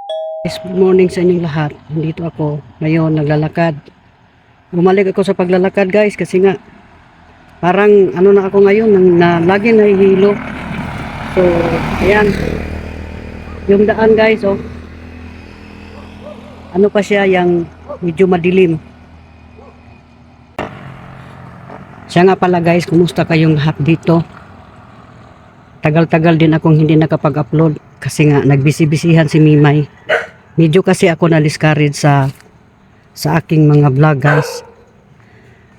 Good morning sa inyong lahat. Nandito ako ngayon naglalakad. Bumalik ako sa paglalakad guys kasi nga parang ano na ako ngayon na lagi nahihilo. So ayan yung daan guys, oh. Ano pa siya, yung medyo madilim. Siya nga pala guys, kumusta kayong lahat dito? Tagal-tagal din akong hindi nakapag-upload kasi nga nagbisi-bisihan si Mimay. Medyo kasi ako na-discourage sa aking mga vlog guys.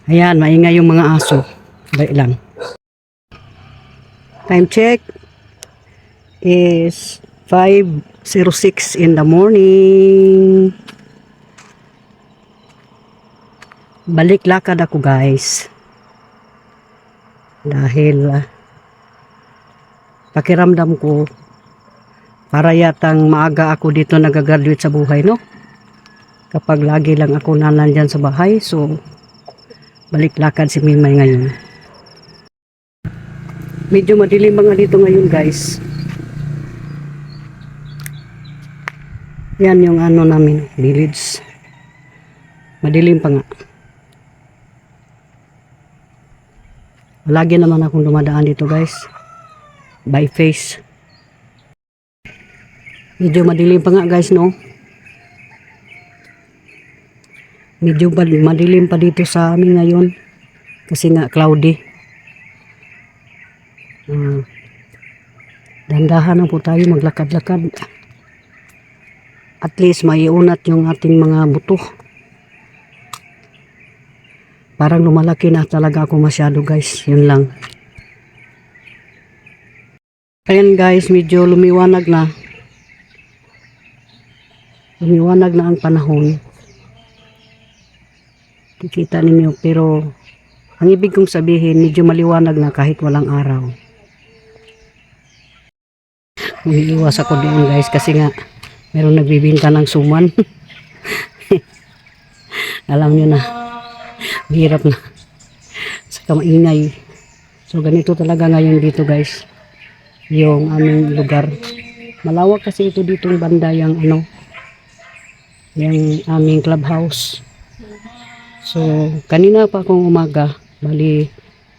Ayan, maingay yung mga aso. Bait lang. Time check is 5:06 in the morning. Balik lakad ako guys. Dahil pakiramdam ko para yatang maaga ako dito nagagraduate sa buhay, no? Kapag lagi lang ako nandyan sa bahay, so balik lakad si Mimay ngayon. Medyo madilim mga dito ngayon guys. Yan yung ano namin, village. Madilim pa nga. Lagi naman akong dumadaan dito guys. By face. Medyo madilim pa nga guys, no? Medyo madilim pa dito sa amin ngayon. Kasi nga cloudy. Dandahan na po tayo maglakad-lakad. At least maiunat yung ating mga buto. Parang lumalaki na talaga ako masyado guys. Yun lang. Ayan guys, medyo lumiwanag na. Lumiwanag na ang panahon. Kikita ninyo, pero ang ibig kong sabihin, medyo maliwanag na kahit walang araw. Umiiwas ako doon guys kasi nga meron nagbibinta ng suman. Alam nyo na, hirap na sa kamaingay. So ganito talaga ngayon dito guys, yung aming lugar. Malawak kasi ito ditong banda yung ano, yung aming clubhouse. So kanina pa akong umaga, bali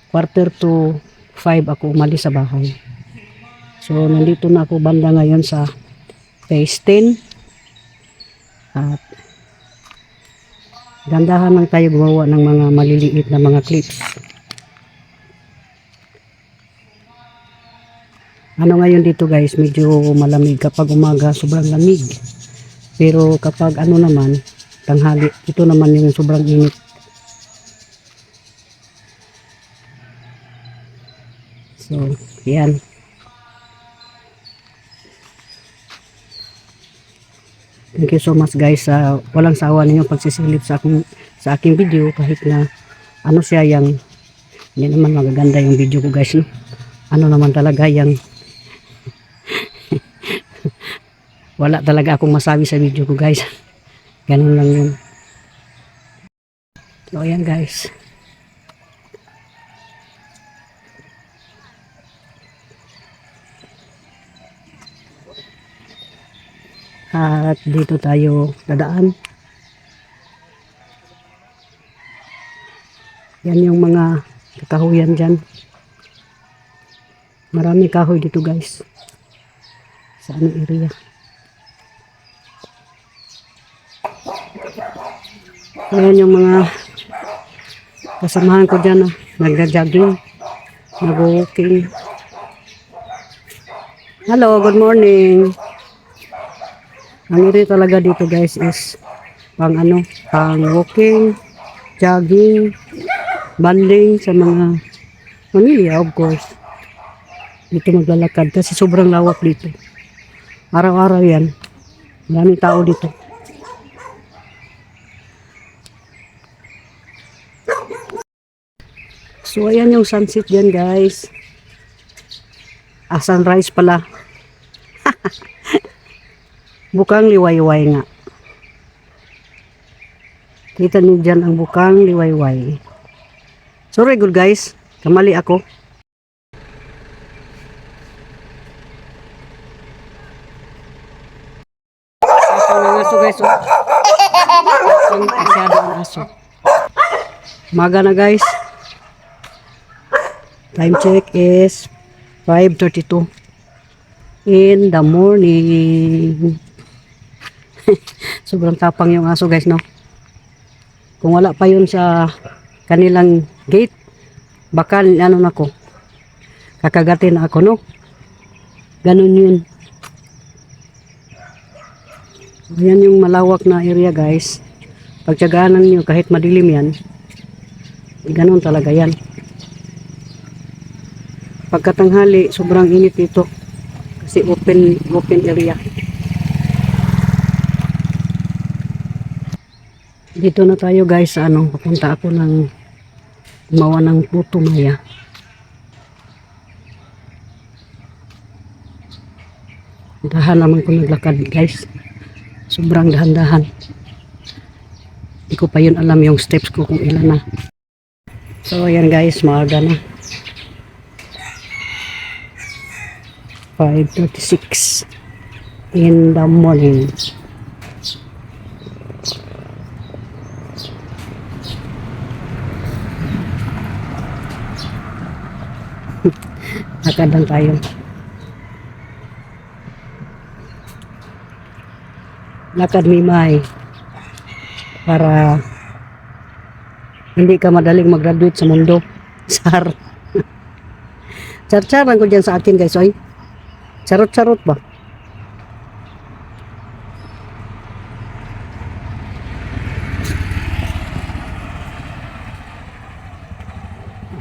4:45 ako umalis sa bahay. So nandito na ako banda ngayon sa phase 10. At gandahan lang tayo gumawa ng mga maliliit na mga clips. Ano ngayon dito guys, medyo malamig kapag umaga, sobrang lamig. Pero kapag ano naman, tanghali, ito naman yung sobrang init. So, yan. Thank you so much guys sa walang sawa ninyong pagsisilip sa aking video kahit na ano siya yang hindi naman magaganda yung video ko guys, no? Ano naman talaga yang wala talaga akong masabi sa video ko guys. Ganun lang yun. So ayan guys. At dito tayo dadaan. Yan yung mga kahoyan dyan. Marami kahoy dito guys. Sa anong area. Ayan yung mga kasamahan ko dyan. Nagja-jogging. Nag-walking. Hello, good morning. Ang area talaga dito guys is pang ano, pang walking, jogging, bonding sa mga pamilya of course. Dito maglalakad kasi sobrang lawak dito. Araw-araw yan. Maraming tao dito. So ayan yung sunset dyan guys. Sunrise pala. Bukang liwayway nga. Kita niyo dyan ang bukang liwayway. Sorry good guys, kamali ako. Ang aso guys, oh. Ang masyado ang aso. Umaga na guys. Time check is 5:32 in the morning. Sobrang tapang yung aso guys, no? Kung wala pa yun sa kanilang gate, baka ano na ko, kakagatin na ako, no? Ganun yun. Yan yung malawak na area guys. Pagtyagaan nyo kahit madilim yan, ganun talaga yan. Pagkatanghali, sobrang init dito kasi open area. Dito na tayo guys sa ano, papunta ako ng gumawa ng Putumaya. Dahan naman ko naglakad guys. Sobrang dahan-dahan. Hindi ko pa yun alam yung steps ko kung ilan na. So ayan guys, maaga na. 5:36 in the morning. Lakad lang tayo. Lakad mimay para hindi ka madaling mag-graduate sa mundo. Char. Char-char lang ko dyan sa akin guys, oy. Charot-charot ba?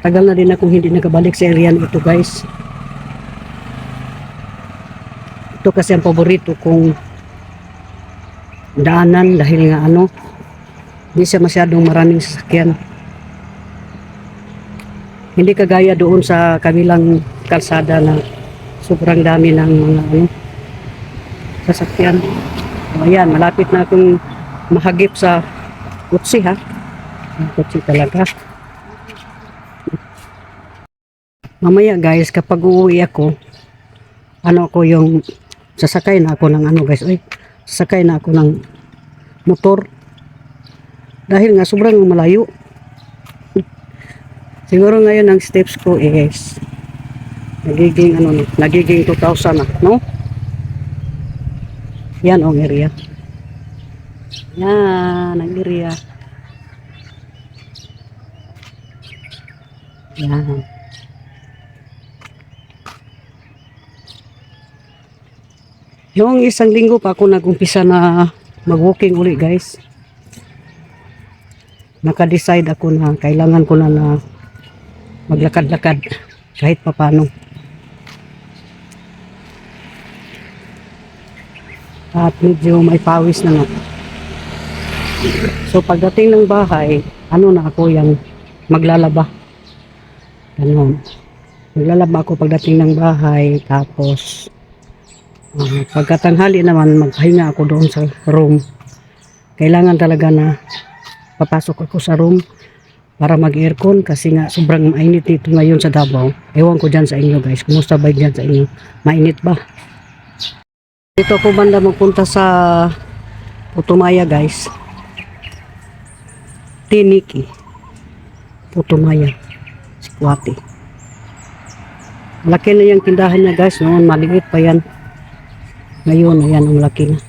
Tagal na din akong hindi nakabalik sa area ito guys. Ito kasi ang paborito kong daanan dahil nga ano, hindi siya masyadong maraming sasakyan. Hindi kagaya doon sa kabilang kalsada na sobrang dami ng mga ano, sasakyan. So, ayan, malapit na akong mahagip sa kutsi ha. Kutsi talaga. Mamaya guys, kapag uuwi ako, ano ako yung sasakay na ako ng ano guys, oy, sasakay na ako ng motor. Dahil nga sobrang malayo. Siguro ngayon ang steps ko is nagiging ano, nagiging 2,000 na, no? Yan ang area. Yan ang area. Yan. Noong isang linggo pa ako nag-umpisa na mag-walking uli guys. Naka-decide ako na kailangan ko na maglakad-lakad kahit papano. At medyo may pawis na nga. So pagdating ng bahay, ano na ako yung maglalaba. Ganun. Maglalaba ako pagdating ng bahay, tapos pagkatanghali naman magpahinga ako doon sa room. Kailangan talaga na papasok ako sa room para mag-aircon kasi nga sobrang mainit dito ngayon sa Davao. Ewan ko dyan sa inyo guys, kumusta ba dyan sa inyo? Mainit ba? Dito ako banda magpunta sa Putumaya guys. Tiniki Putumaya Sikwati. Laki na yung tindahan niya guys, noon maliit pa yan. Ngayon, ayan ang laki na.